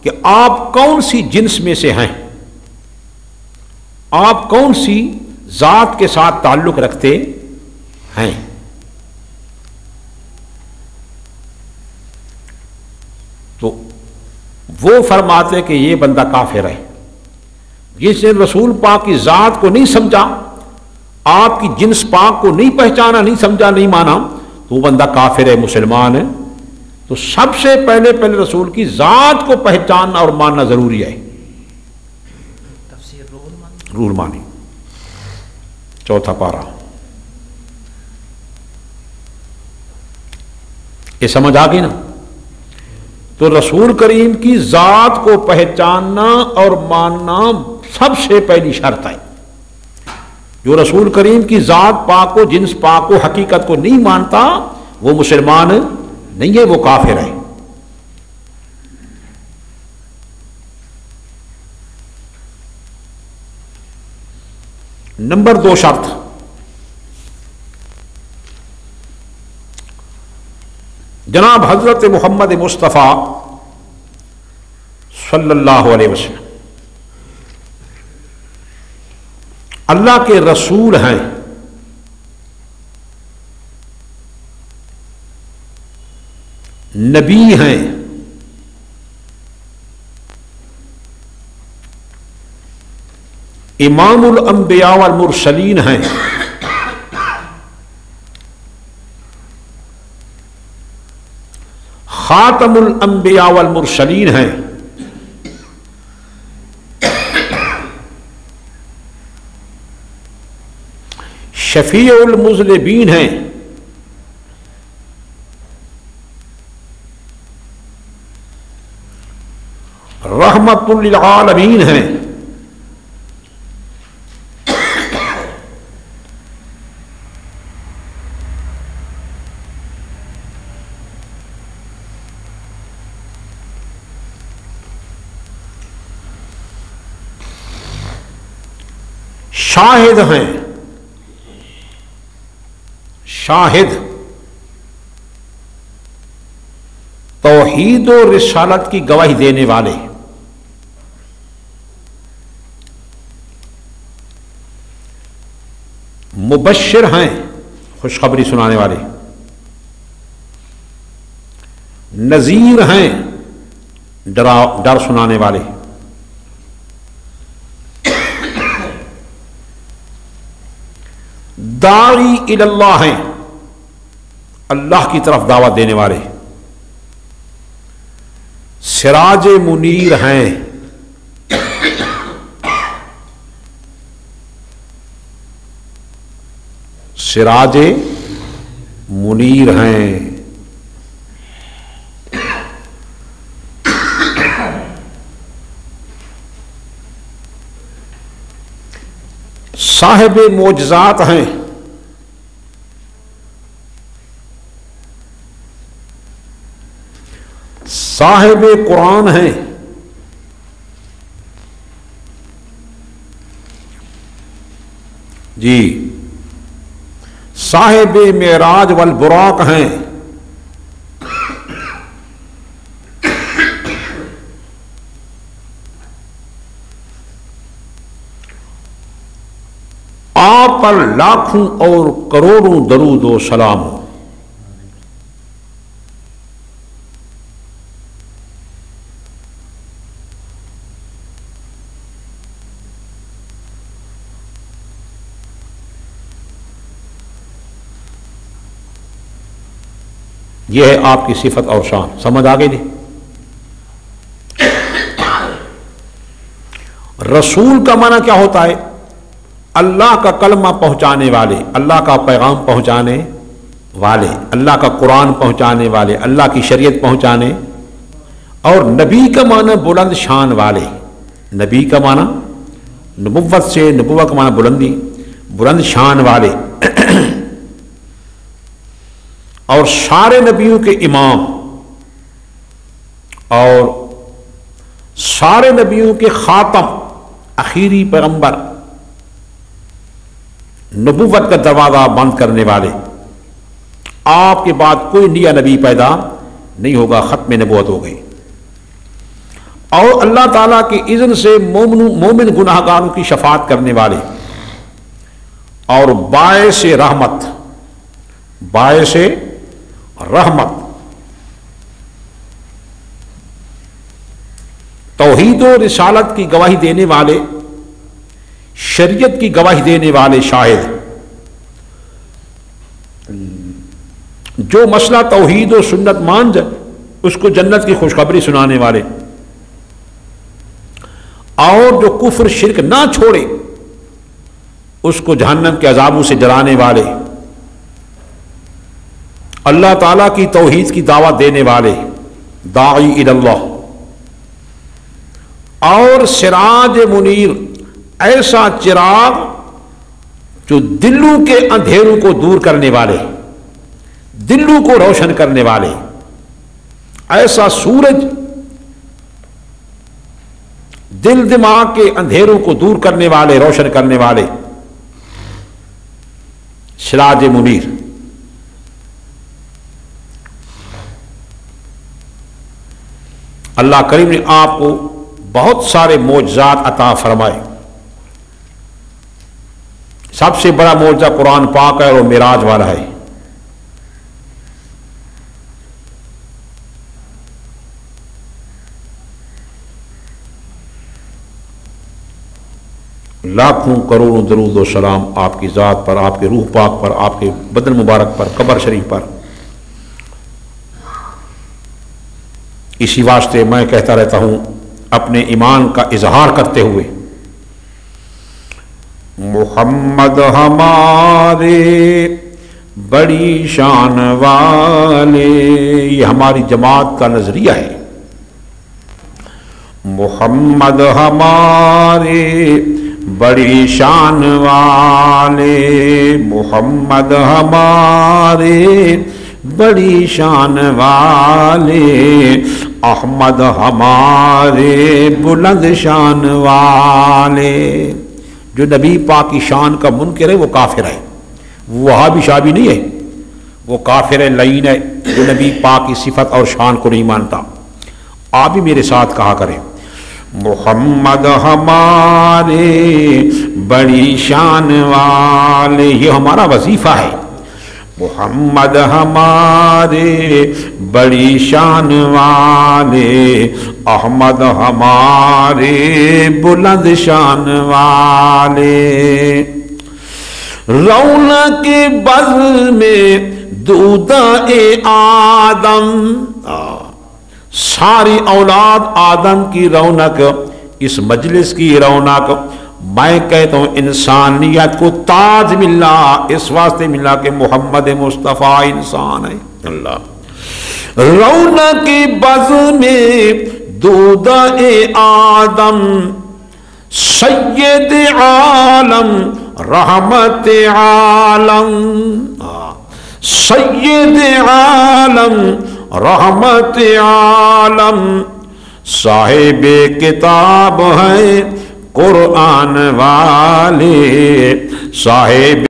کہ آپ کون سی جنس میں سے ہیں، آپ کون سی ذات کے ساتھ تعلق رکھتے ہیں. تو وہ فرماتے کہ یہ بندہ کافر ہے. جس نے رسول پاک کی ذات کو نہیں سمجھا، آپ کی جنس پاک کو نہیں پہچانا، نہیں سمجھا، نہیں مانا، تو وہ بندہ کافر ہے، مسلمان ہے. تو سب سے پہلے رسول کی ذات کو پہچاننا اور ماننا ضروری ہے. روح المانی 4 پارہ. یہ سمجھ آ گئی نا؟ تو رسول کریم کی ذات کو پہچاننا اور ماننا سب سے پہلی شرط ہے. جو رسول کریم کی ذات پاک کو، جنس پاک کو، حقیقت کو نہیں مانتا، وہ مسلمان نہیں ہے، وہ کافر ہے. نمبر 2 شرط، جناب حضرت محمد مصطفیٰ صلی اللہ علیہ وسلم اللہ کے رسول ہیں، نبی ہیں، امام الانبیاء والمرسلین ہیں، خاتم الانبیاء والمرسلین ہیں، شفیع المذنبین ہیں، رحمت للعالمین ہیں، شاہد ہیں، شاہد توحید و رسالت کی گواہی دینے والے، مبشر ہیں، خوشخبری سنانے والے، نذیر ہیں، ڈر سنانے والے، داعی الی اللہ ہیں، اللہ کی طرف دعوت دینے والے، سراج منیر ہیں، سراج منیر ہیں، صاحب معجزات ہیں، صاحب قرآن ہیں، جی صاحب معراج والبراق ہیں، آپ پر لاکھوں اور کروڑوں درود و سلام ہو. یہ ہے آپ کی صفت اور شان. سمجھ آگے جی؟ رسول کا معنی کیا ہوتا ہے؟ اللہ کا کلمہ پہنچانے والے، اللہ کا پیغام پہنچانے والے، اللہ کا قرآن پہنچانے والے، اللہ کی شریعت پہنچانے. اور نبی کا معنی بلند شان والے. نبی کا معنی نبوت سے، نبوت کا معنی بلندی، بلند شان والے. اور سارے نبیوں کے امام اور سارے نبیوں کے خاتم، آخری پیغمبر، نبوت کا دروازہ بند کرنے والے. آپ کے بعد کوئی نیا نبی پیدا نہیں ہوگا، ختم نبوت ہو گئی. اور اللہ تعالیٰ کی اذن سے مومن گناہگاروں کی شفاعت کرنے والے، اور باعث رحمت، باعث رحمت، توحید و رسالت کی گواہی دینے والے، شریعت کی گواہی دینے والے شاہد، جو مسئلہ توحید و سنت مان جائے اس کو جنت کی خوشخبری سنانے والے، اور جو کفر شرک نہ چھوڑے اس کو جہنم کے عذابوں سے ڈرانے والے، اللہ تعالیٰ کی توحید کی دعوت دینے والے، داعی الی اللہ، اور سراج منیر، ایسا چراغ جو دلوں کے اندھیروں کو دور کرنے والے، دلوں کو روشن کرنے والے، ایسا سورج دل دماغ کے اندھیروں کو دور کرنے والے، روشن کرنے والے، سراج منیر۔ اللہ کریم نے آپ کو بہت سارے معجزات عطا فرمائے، سب سے بڑا معجزہ قرآن پاک ہے اور وہ معراج والا ہے۔ لاکھوں کروڑوں درود و سلام آپ کی ذات پر، آپ کے روح پاک پر، آپ کے بدن مبارک پر، قبر شریف پر۔ اسی واسطے میں کہتا رہتا ہوں اپنے ایمان کا اظہار کرتے ہوئے، محمد ہمارے بڑی شان والے، یہ ہماری جماعت کا نظریہ ہے۔ محمد ہمارے بڑی شان والے، محمد ہمارے بڑی شان والے، احمد ہمارے بلند شان والے۔ جو نبی پاک کی شان کا منکر ہے وہ کافر ہے، وہ وہابی شابی نہیں ہے، وہ کافر ہے، لعین ہے، جو نبی پاک کی صفت اور شان کو نہیں مانتا۔ آپ بھی میرے ساتھ کہا کریں، محمد ہمارے بڑی شان والے، یہ ہمارا وظیفہ ہے۔ محمد ہمارے بڑی شان والے، احمد ہمارے بلند شان والے، رونق بز میں دودہ آدم، ساری اولاد آدم کی رونق، اس مجلس کی رونق، میں کہتا ہوں انسانیت کو تاج ملا، اس واسطے ملا کہ محمد مصطفیٰ انسان ہے۔ اللہ، رونق بز میں دودہ آدم، سید عالم رحمت عالم، سید عالم رحمت عالم، صاحب کتاب ہے قرآن والے، صاحب